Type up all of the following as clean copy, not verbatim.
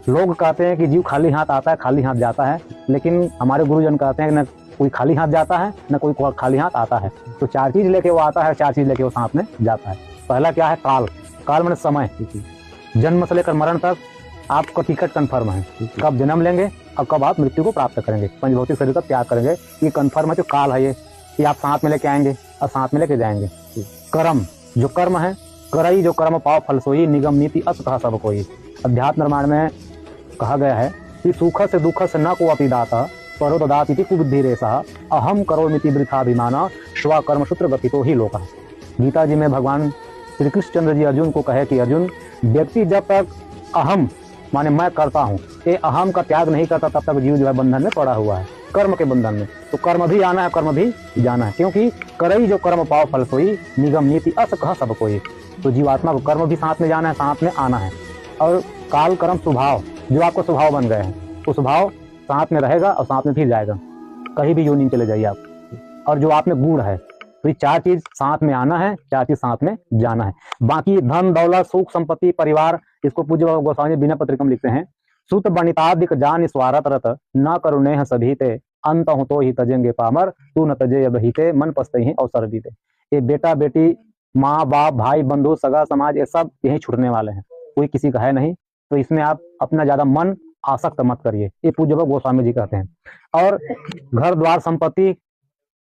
लोग कहते हैं कि जीव खाली हाथ आता है, खाली हाथ जाता है, लेकिन हमारे गुरुजन कहते हैं कि न कोई खाली हाथ जाता है, न कोई खाली हाथ आता है। तो 4 चीज लेके वो आता है, 4 चीज लेके वो साथ में जाता है। पहला क्या है? काल। काल माने समय। जन्म से लेकर मरण तक आपका टिकट कन्फर्म है, कब जन्म लेंगे और कब आप मृत्यु को प्राप्त करेंगे, पंचभौतिक शरीर का त्याग करेंगे, ये कन्फर्म है। जो काल है ये आप साथ में लेके आएंगे और साथ में लेके जाएंगे। कर्म, जो कर्म है, करई जो कर्म पाव फल सोई, निगम नीति अस कहा सब कोई। अध्यात्म निर्माण में कहा गया है कि सुख से दुख से न को अपि दाता, परो ददाति कुबुद्धि रेसा, अहम करो मिति वृथाभिमाना, स्व कर्म सूत्र गति तो ही लोका। गीता जी में भगवान श्री कृष्णचंद्र जी अर्जुन को कहे कि अर्जुन, व्यक्ति जब तक अहम माने मैं करता हूँ, ये अहम का त्याग नहीं करता, तब तक जीव जो है बंधन में पड़ा हुआ है, कर्म के बंधन में। तो कर्म भी आना है, कर्म भी जाना है, क्योंकि करई जो कर्म पाव फल सोई, निगम नीति अस कह सब कोई। तो जीवात्मा को कर्म भी साथ में जाना है, साथ में आना है। और काल कर्म स्वभाव, जो आपको स्वभाव बन गए हैं, वो स्वभाव साथ में रहेगा और साथ में फिर जाएगा, कहीं भी योनि चले जाइए आप। और जो आप में गुण है, तो ये 4 चीज साथ में आना है, 4 चीज साथ में जाना है। बाकी धन दौलत सुख संपत्ति परिवार, इसको पूज्य गोस्वामी बिना पत्रिका में लिखते हैं, सुत बनितादिक जान स्वारत रत, न करुणे सभी ते, अंत हो तो ही तजेंगे पामर, तू न तजे बहीते, मन पसते ही अवसर बीते। ये बेटा बेटी माँ बाप भाई बंधु सगा समाज, ये सब यही छूटने वाले हैं, कोई किसी का है नहीं। तो इसमें आप अपना ज्यादा मन आसक्त मत करिए, ये पूज्य गोस्वामी जी कहते हैं। और घर द्वार संपत्ति,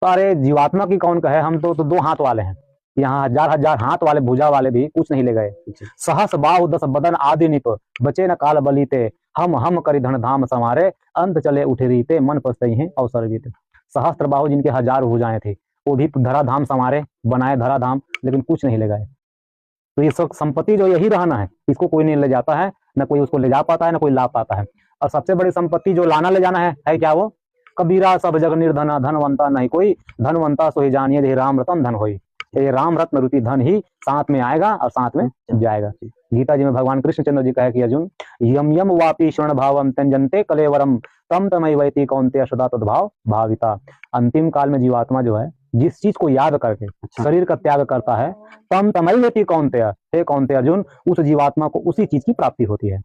अरे जीवात्मा की कौन कहे, हम तो 2 हाथ वाले हैं, यहाँ हजार हजार हाथ वाले भुजा वाले भी कुछ नहीं ले गए। सहस बाहु 10 बदन आदि निप, बचे न काल बलीते, हम करी धन धाम समारे, अंत चले उठे रीते, मन पसते हैं अवसर बीते। सहस्त्र बाहु जिनके 1000 भुजाएं थी, वो भी धराधाम समारे, बनाए धराधाम, लेकिन कुछ नहीं ले गए। तो ये सब संपत्ति जो यही रहना है, इसको कोई नहीं ले जाता है, न कोई उसको ले जा पाता है, न कोई ला पाता है। और सबसे बड़ी संपत्ति जो लाना ले जाना है क्या? वो कबीरा सब जग निर्धना, धनवंता नहीं कोई, धनवंता सो ही जानिए दे राम रतन धन होई। ये राम रत्न रूपी धन ही साथ में आएगा और साथ में जाएगा। गीता जी में भगवान कृष्णचंद्र जी कहे कि अर्जुन, यम यम वापी शरण भावम त्यजन्ते कलेवरम, तम तमय वैति कौन्तेय सदा तद्भाव भाविता। अंतिम काल में जीवात्मा जो है, जिस चीज को याद करके शरीर का त्याग करता है, तम तमय वैति कौन्तेय, हे कौन्तेय अर्जुन, उस जीवात्मा को उसी चीज की प्राप्ति होती है।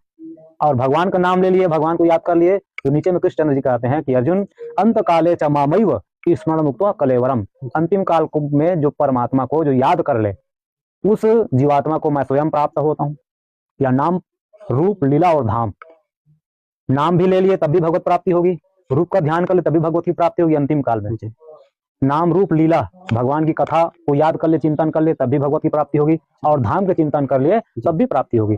और भगवान का नाम ले लिए, भगवान को याद कर लिए, तो नीचे में कृष्णचंद्र जी कहते हैं कि अर्जुन, अंत काले च मामैव स्मरण मुक्त्वा कलेवरम, अंतिम काल में जो परमात्मा को जो याद कर ले, उस जीवात्मा को मैं स्वयं प्राप्त होता हूँ। या नाम रूप लीला और धाम, नाम भी ले लिए तब भी भगवत प्राप्ति होगी, रूप का ध्यान कर ले तभी भगवत की प्राप्ति होगी अंतिम काल में। नाम रूप लीला, भगवान की कथा को याद कर ले, चिंतन कर ले, तब भी भगवत की प्राप्ति होगी, और धाम के चिंतन कर लिए तब भी प्राप्ति होगी।